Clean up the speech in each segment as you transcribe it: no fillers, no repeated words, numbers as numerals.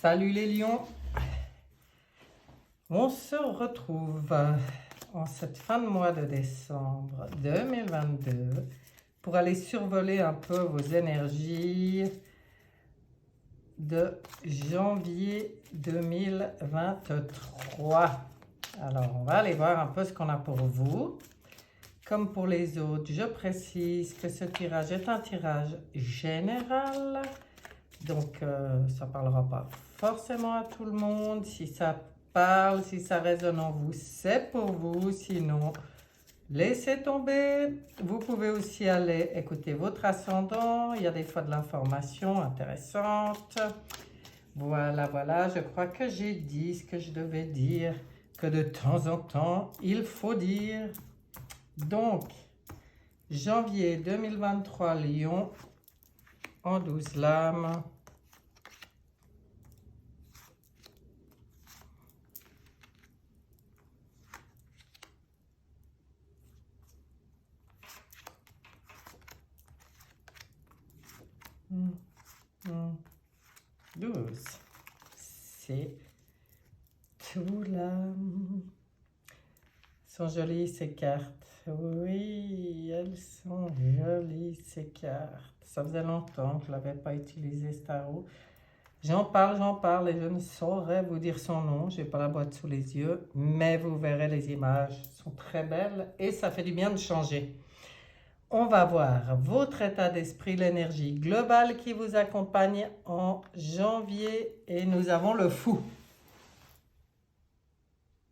Salut les lions, on se retrouve en cette fin de mois de décembre 2022 pour aller survoler un peu vos énergies de janvier 2023. Alors on va aller voir un peu ce qu'on a pour vous. Comme pour les autres, je précise que ce tirage est un tirage général. Donc, ça ne parlera pas forcément à tout le monde. Si ça parle, si ça résonne en vous, c'est pour vous. Sinon, laissez tomber. Vous pouvez aussi aller écouter votre ascendant. Il y a des fois de l'information intéressante. Voilà, voilà. Je crois que j'ai dit ce que je devais dire. Que de temps en temps, il faut dire. Donc, janvier 2023, Lion, en 12 lames. Mmh. 12. C'est tout là. Sont jolies ces cartes. Oui, elles sont jolies ces cartes. Ça faisait longtemps que je ne l'avais pas utilisé ce tarot. J'en parle et je ne saurais vous dire son nom. Je n'ai pas la boîte sous les yeux, mais vous verrez les images. Elles sont très belles et ça fait du bien de changer. On va voir votre état d'esprit, l'énergie globale qui vous accompagne en janvier. Et nous avons le fou.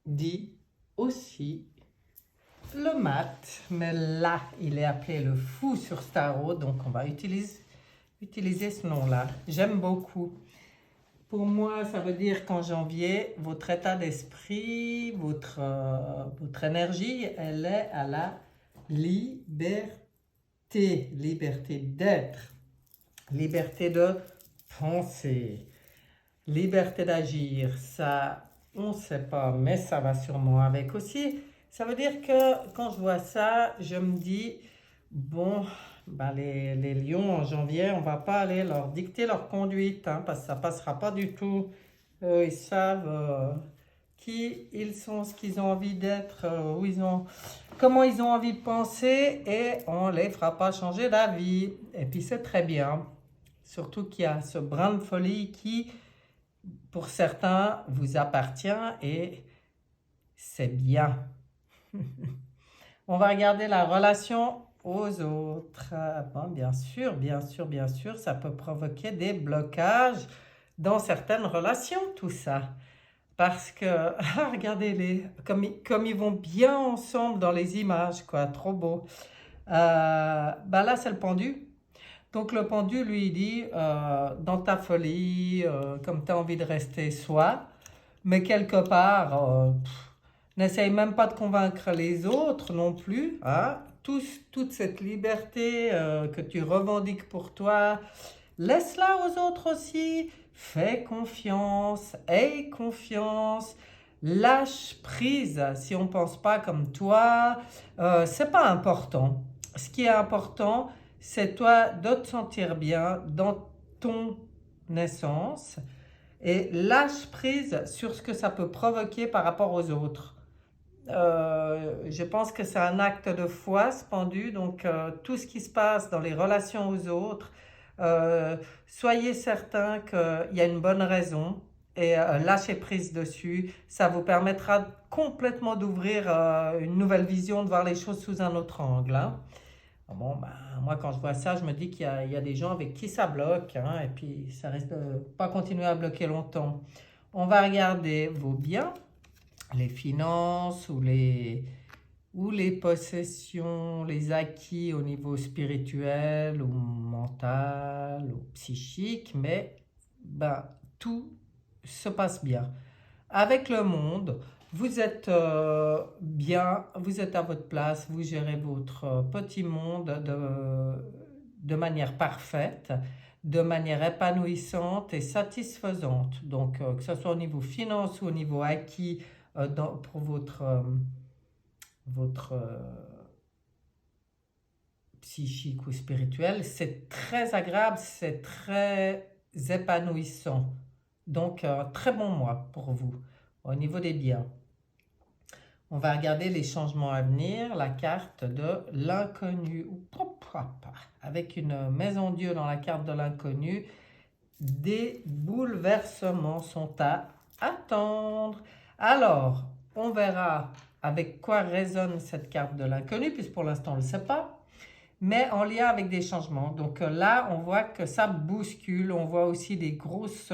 Dit aussi le mat. Mais là, il est appelé le fou sur ce tarot. Donc, on va utiliser ce nom-là. J'aime beaucoup. Pour moi, ça veut dire qu'en janvier, votre état d'esprit, votre énergie, elle est à la liberté. Liberté d'être, liberté de penser, liberté d'agir. Ça, on ne sait pas, mais ça va sûrement avec aussi. Ça veut dire que quand je vois ça, je me dis, bon, ben les lions en janvier, on ne va pas aller leur dicter leur conduite, hein, parce que ça ne passera pas du tout. Ils savent qui ils sont, ce qu'ils ont envie d'être, où ils ont, comment ils ont envie de penser, et on ne les fera pas changer d'avis. Et puis c'est très bien, surtout qu'il y a ce brin de folie qui, pour certains, vous appartient et c'est bien. On va regarder la relation aux autres. Bon, bien sûr, ça peut provoquer des blocages dans certaines relations, tout ça. Parce que, regardez-les, comme ils vont bien ensemble dans les images, quoi, trop beau. Ben là, c'est le pendu. Donc le pendu, lui, il dit, dans ta folie, comme tu as envie de rester, sois, mais quelque part, n'essaye même pas de convaincre les autres non plus, hein. Toute cette liberté que tu revendiques pour toi, laisse-la aux autres aussi. Fais confiance, aie confiance, lâche prise si on ne pense pas comme toi. C'est pas important. Ce qui est important, c'est toi de te sentir bien dans ton essence et lâche prise sur ce que ça peut provoquer par rapport aux autres. Je pense que c'est un acte de foi, ce pendu, donc tout ce qui se passe dans les relations aux autres, soyez certains qu'il y a une bonne raison et lâchez prise dessus. Ça vous permettra complètement d'ouvrir une nouvelle vision, de voir les choses sous un autre angle, hein. Bon, ben, moi, quand je vois ça, je me dis qu'il y a des gens avec qui ça bloque, hein, et puis ça risque de ne pas continuer à bloquer longtemps. On va regarder vos biens, les finances ou les possessions, les acquis au niveau spirituel ou mental ou psychique, mais ben, tout se passe bien. Avec le monde, vous êtes bien, vous êtes à votre place, vous gérez votre petit monde de manière parfaite, de manière épanouissante et satisfaisante. Donc, que ce soit au niveau finance ou au niveau acquis pour votre psychique ou spirituel, c'est très agréable, c'est très épanouissant. Donc, très bon mois pour vous au niveau des biens. On va regarder les changements à venir, la carte de l'inconnu. Avec une maison Dieu dans la carte de l'inconnu, des bouleversements sont à attendre. Alors, on verra avec quoi résonne cette carte de l'inconnu, puisque pour l'instant on ne le sait pas, mais en lien avec des changements. Donc là, on voit que ça bouscule, on voit aussi des grosses...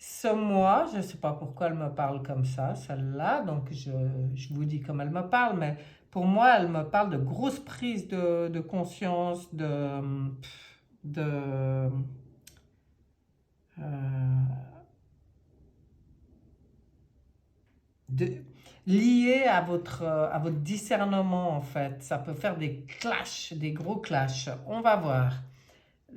ce mois, je ne sais pas pourquoi elle me parle comme ça, celle-là, donc je vous dis comme elle me parle, mais pour moi, elle me parle de grosses prises de conscience, lié à votre discernement en fait. Ça peut faire des clashs, des gros clashs. On va voir.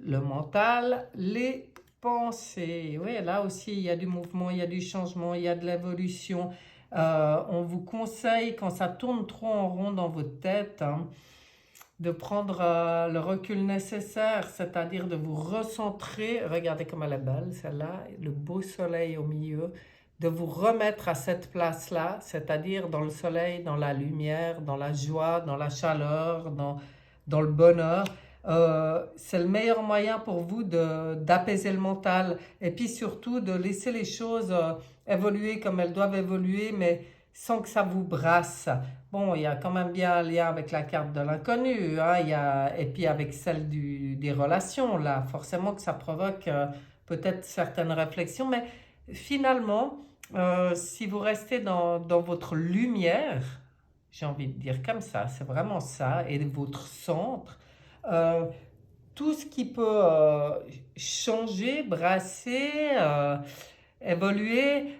Le mental, les pensées. Oui, là aussi, il y a du mouvement, il y a du changement, il y a de l'évolution. On vous conseille, quand ça tourne trop en rond dans votre tête, hein, de prendre le recul nécessaire, c'est-à-dire de vous recentrer. Regardez comme elle est belle, celle-là, le beau soleil au milieu. De vous remettre à cette place-là, c'est-à-dire dans le soleil, dans la lumière, dans la joie, dans la chaleur, dans le bonheur. C'est le meilleur moyen pour vous d'apaiser le mental et puis surtout de laisser les choses évoluer comme elles doivent évoluer, mais sans que ça vous brasse. Bon, il y a quand même bien un lien avec la carte de l'inconnu, hein, et puis avec celle des relations, là, forcément que ça provoque peut-être certaines réflexions, mais finalement, si vous restez dans votre lumière, j'ai envie de dire comme ça, c'est vraiment ça, et votre centre, euh, tout ce qui peut changer, brasser, évoluer,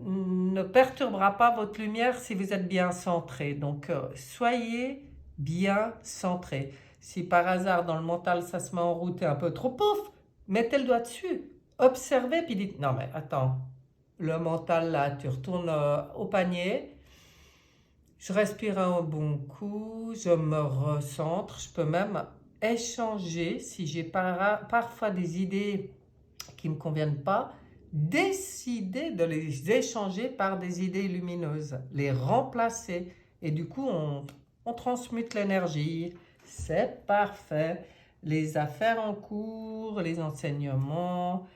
ne perturbera pas votre lumière si vous êtes bien centré. Donc, soyez bien centré. Si par hasard, dans le mental, ça se met en route et un peu trop, pouf, mettez le doigt dessus. Observez, puis dites, non mais attends, le mental là, tu retournes au panier, je respire un bon coup, je me recentre, je peux même échanger si j'ai parfois des idées qui ne me conviennent pas, décider de les échanger par des idées lumineuses, les remplacer. Et du coup, on transmute l'énergie. C'est parfait. Les affaires en cours, les enseignements.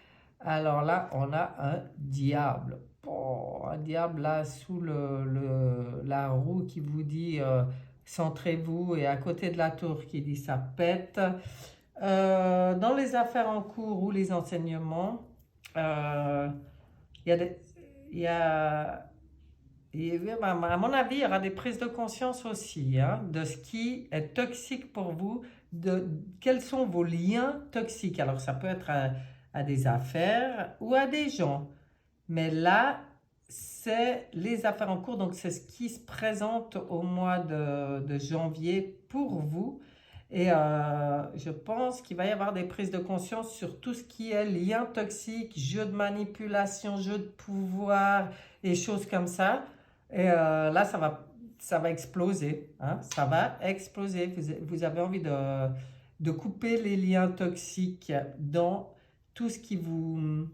Alors là, on a un diable. Oh, un diable là sous la roue qui vous dit centrez-vous, et à côté de la tour qui dit ça pète. Dans les affaires en cours ou les enseignements, il y a des, il y a, à mon avis, il y aura des prises de conscience aussi, hein, de ce qui est toxique pour vous, de quels sont vos liens toxiques. Alors, ça peut être à des affaires ou à des gens. Mais là, c'est les affaires en cours, donc c'est ce qui se présente au mois de janvier pour vous. Et je pense qu'il va y avoir des prises de conscience sur tout ce qui est lien toxique, jeu de manipulation, jeu de pouvoir et choses comme ça. Et là, ça va exploser, hein, ça va exploser. Vous avez envie de couper les liens toxiques dans tout ce qui vous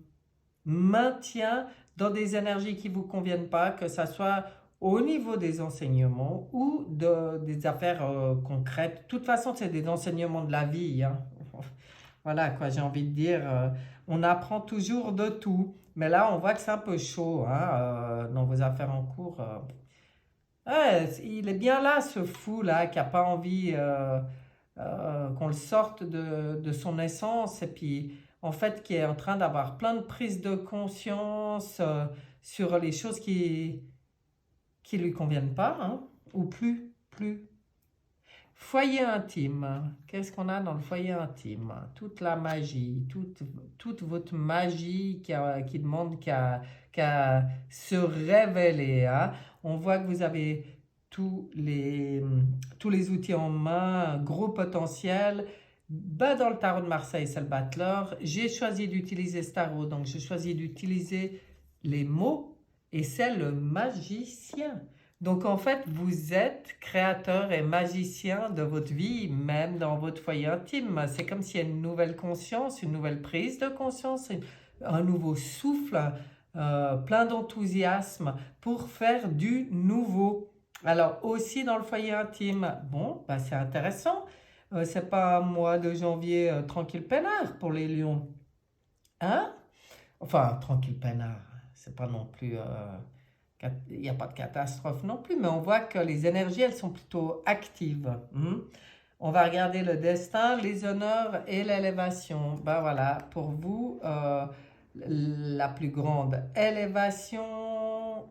maintient dans des énergies qui ne vous conviennent pas, que ce soit au niveau des enseignements ou des affaires concrètes. De toute façon, c'est des enseignements de la vie, hein. Voilà quoi, j'ai envie de dire, on apprend toujours de tout. Mais là, on voit que c'est un peu chaud, hein, dans vos affaires en cours. Ouais, il est bien là, ce fou là, qui n'a pas envie qu'on le sorte de son essence, et puis en fait qui est en train d'avoir plein de prises de conscience sur les choses qui lui conviennent pas, hein, ou plus. Foyer intime. Qu'est-ce qu'on a dans le foyer intime? Toute la magie, toute votre magie qui demande qu'à se révéler, hein. On voit que vous avez tous les outils en main, un gros potentiel. Dans le tarot de Marseille, c'est le battleur. J'ai choisi d'utiliser ce tarot, donc j'ai choisi d'utiliser les mots, et c'est le magicien. Donc en fait, vous êtes créateur et magicien de votre vie, même dans votre foyer intime. C'est comme s'il y a une nouvelle conscience, une nouvelle prise de conscience, un nouveau souffle, plein d'enthousiasme pour faire du nouveau. Alors aussi dans le foyer intime, bon, bah, c'est intéressant. C'est pas un mois de janvier tranquille peinard pour les lions. Hein? Enfin, tranquille peinard, c'est pas non plus... il n'y a pas de catastrophe non plus, mais on voit que les énergies, elles sont plutôt actives. On va regarder le destin, les honneurs et l'élévation. Ben voilà, pour vous, la plus grande élévation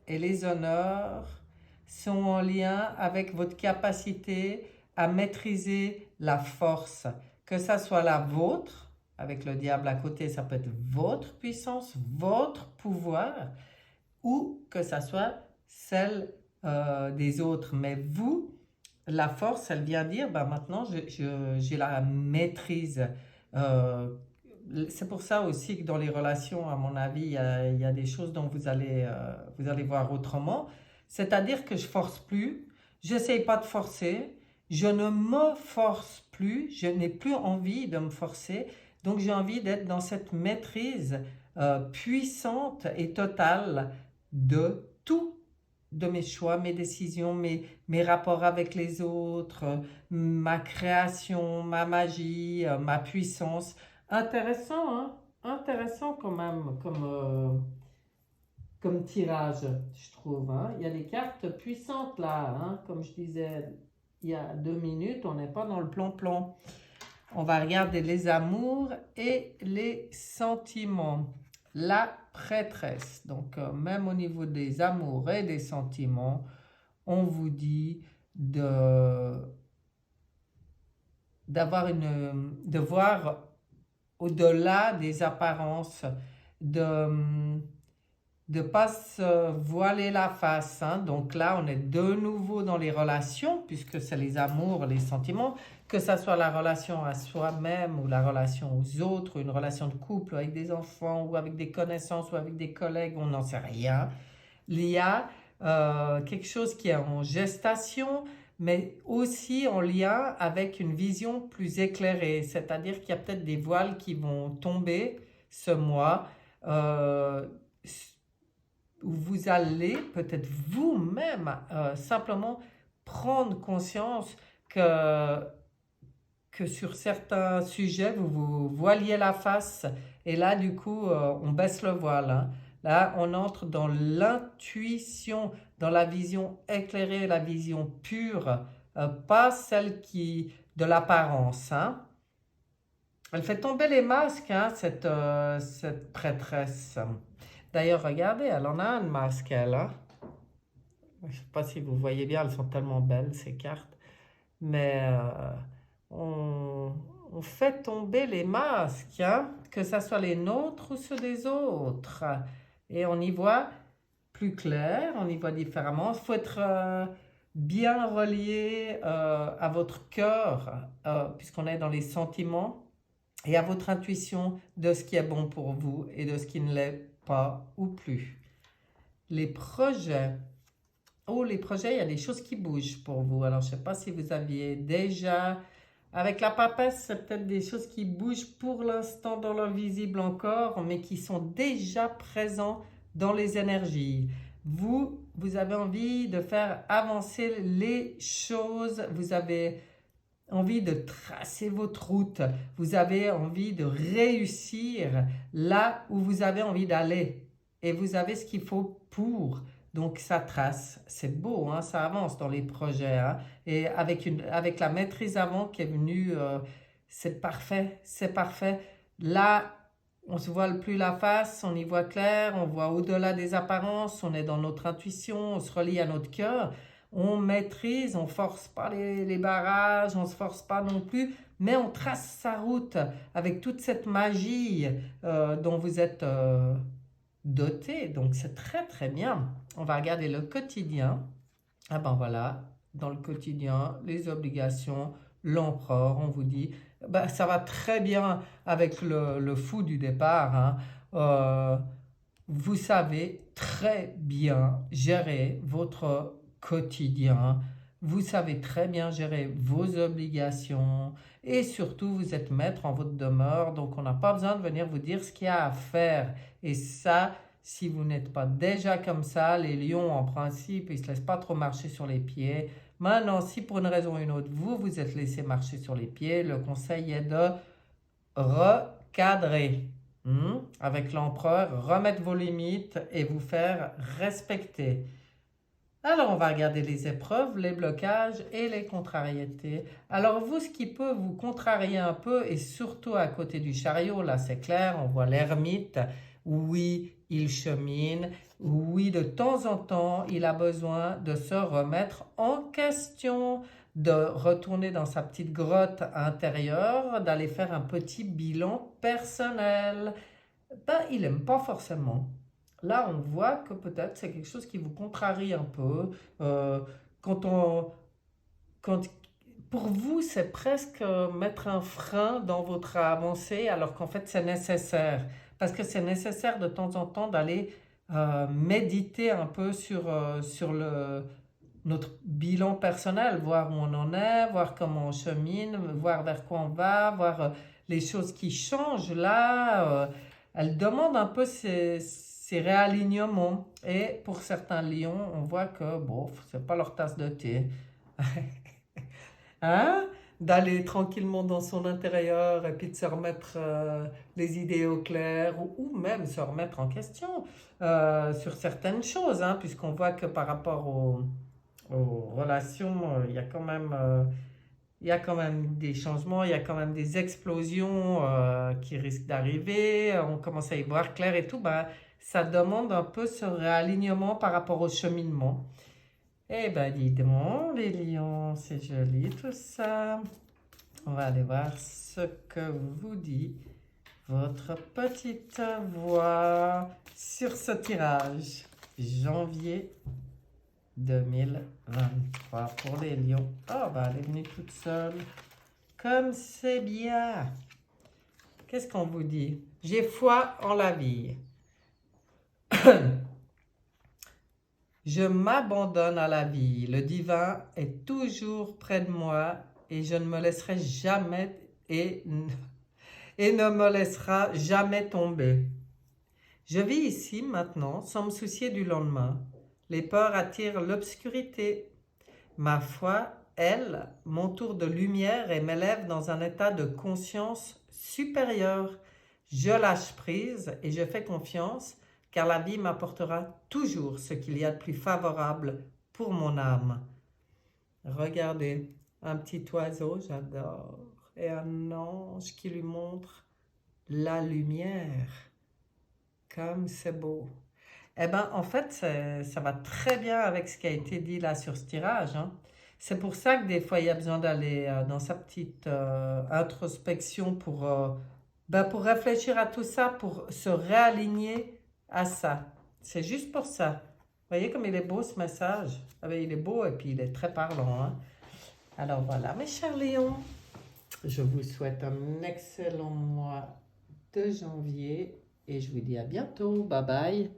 et les honneurs sont en lien avec votre capacité à maîtriser la force, que ça soit la vôtre, avec le diable à côté, ça peut être votre puissance, votre pouvoir, ou que ça soit celle des autres. Mais vous, la force, elle vient dire, bah maintenant, j'ai la maîtrise. C'est pour ça aussi que dans les relations, à mon avis, il y a des choses dont vous allez voir autrement. C'est-à-dire que je force plus, je n'essaye pas de forcer, je ne me force plus, je n'ai plus envie de me forcer. Donc j'ai envie d'être dans cette maîtrise puissante et totale de tout, de mes choix, mes décisions, mes rapports avec les autres, ma création, ma magie, ma puissance. Intéressant, hein? Intéressant quand même comme tirage, je trouve. Hein? Il y a des cartes puissantes là, hein? Comme je disais il y a 2 minutes, on n'est pas dans le plan-plan. On va regarder les amours et les sentiments. La prêtresse. Donc, même au niveau des amours et des sentiments, on vous dit de voir au-delà des apparences, de ne pas se voiler la face. Hein. Donc là, on est de nouveau dans les relations, puisque c'est les amours, les sentiments, que ça soit la relation à soi-même ou la relation aux autres, une relation de couple avec des enfants ou avec des connaissances ou avec des collègues, on n'en sait rien. Il y a quelque chose qui est en gestation, mais aussi en lien avec une vision plus éclairée. C'est-à-dire qu'il y a peut-être des voiles qui vont tomber ce mois, où vous allez peut-être vous-même simplement prendre conscience que sur certains sujets, vous vous voiliez la face. Et là, du coup, on baisse le voile. Hein. Là, on entre dans l'intuition, dans la vision éclairée, la vision pure, pas celle de l'apparence. Hein. Elle fait tomber les masques, hein, cette prêtresse. D'ailleurs, regardez, elle en a un masque, elle. Hein. Je ne sais pas si vous voyez bien, elles sont tellement belles, ces cartes. Mais on fait tomber les masques, hein, que ce soit les nôtres ou ceux des autres. Et on y voit plus clair, on y voit différemment. Il faut être bien relié à votre cœur, puisqu'on est dans les sentiments, et à votre intuition de ce qui est bon pour vous et de ce qui ne l'est pas ou plus. Les projets. Oh, les projets, il y a des choses qui bougent pour vous. Alors, je ne sais pas si vous aviez déjà... Avec la papesse, c'est peut-être des choses qui bougent pour l'instant dans l'invisible encore, mais qui sont déjà présents dans les énergies. Vous avez envie de faire avancer les choses. Vous avez envie de tracer votre route. Vous avez envie de réussir là où vous avez envie d'aller. Et vous avez ce qu'il faut pour... Donc ça trace, c'est beau, hein, ça avance dans les projets. Hein, et avec la maîtrise avant qui est venue, c'est parfait, c'est parfait. Là, on ne se voile plus la face, on y voit clair, on voit au-delà des apparences, on est dans notre intuition, on se relie à notre cœur. On maîtrise, on ne force pas les barrages, on ne se force pas non plus, mais on trace sa route avec toute cette magie dont vous êtes... doté, donc c'est très très bien. On va regarder le quotidien. Ah ben voilà, dans le quotidien, les obligations, l'empereur, on vous dit, ben, ça va très bien avec le fou du départ. Hein. Vous savez très bien gérer votre quotidien. vous savez très bien gérer vos obligations et surtout vous êtes maître en votre demeure, donc on n'a pas besoin de venir vous dire ce qu'il y a à faire. Et ça, si vous n'êtes pas déjà comme ça, les lions en principe, ils ne se laissent pas trop marcher sur les pieds. Maintenant, si pour une raison ou une autre, vous vous êtes laissé marcher sur les pieds, le conseil est de recadrer. Avec l'empereur, remettre vos limites et vous faire respecter. Alors, on va regarder les épreuves, les blocages et les contrariétés. Alors, vous, ce qui peut vous contrarier un peu, et surtout à côté du chariot, là c'est clair, on voit l'ermite. Oui, il chemine. Oui, de temps en temps, il a besoin de se remettre en question, de retourner dans sa petite grotte intérieure, d'aller faire un petit bilan personnel. Ben, il n'aime pas forcément. Là, on voit que peut-être c'est quelque chose qui vous contrarie un peu. Euh, quand on, quand, pour vous, c'est presque mettre un frein dans votre avancée, alors qu'en fait, c'est nécessaire. Parce que c'est nécessaire de temps en temps d'aller méditer un peu sur notre bilan personnel, voir où on en est, voir comment on chemine, voir vers quoi on va, voir les choses qui changent là. Elle demande un peu ces réalignements. Et pour certains lions, on voit que, bon, c'est pas leur tasse de thé. Hein? D'aller tranquillement dans son intérieur et puis de se remettre les idées au clair ou même se remettre en question sur certaines choses, hein, puisqu'on voit que par rapport aux relations, il y a quand même des changements, il y a quand même des explosions qui risquent d'arriver, on commence à y voir clair et tout, ben, ça demande un peu ce réalignement par rapport au cheminement. Eh ben dis donc, les lions, c'est joli tout ça. On va aller voir ce que vous dit votre petite voix sur ce tirage. Janvier 2023 pour les lions. Oh, bah, elle est venue toute seule. Comme c'est bien. Qu'est-ce qu'on vous dit? J'ai foi en la vie. Je m'abandonne à la vie. Le divin est toujours près de moi et je ne me laisserai jamais et ne me laissera jamais tomber. Je vis ici maintenant sans me soucier du lendemain. Les peurs attirent l'obscurité. Ma foi, elle, m'entoure de lumière et m'élève dans un état de conscience supérieure. Je lâche prise et je fais confiance, car la vie m'apportera toujours ce qu'il y a de plus favorable pour mon âme. Regardez, un petit oiseau, j'adore, et un ange qui lui montre la lumière. Comme c'est beau. Eh bien, en fait, ça va très bien avec ce qui a été dit là sur ce tirage, hein. C'est pour ça que des fois, il y a besoin d'aller dans sa petite introspection pour réfléchir à tout ça, pour se réaligner à ça. C'est juste pour ça. Vous voyez comme il est beau ce message? Ah ben, il est beau et puis il est très parlant, hein. Alors voilà, mes chers lions, je vous souhaite un excellent mois de janvier et je vous dis à bientôt. Bye bye.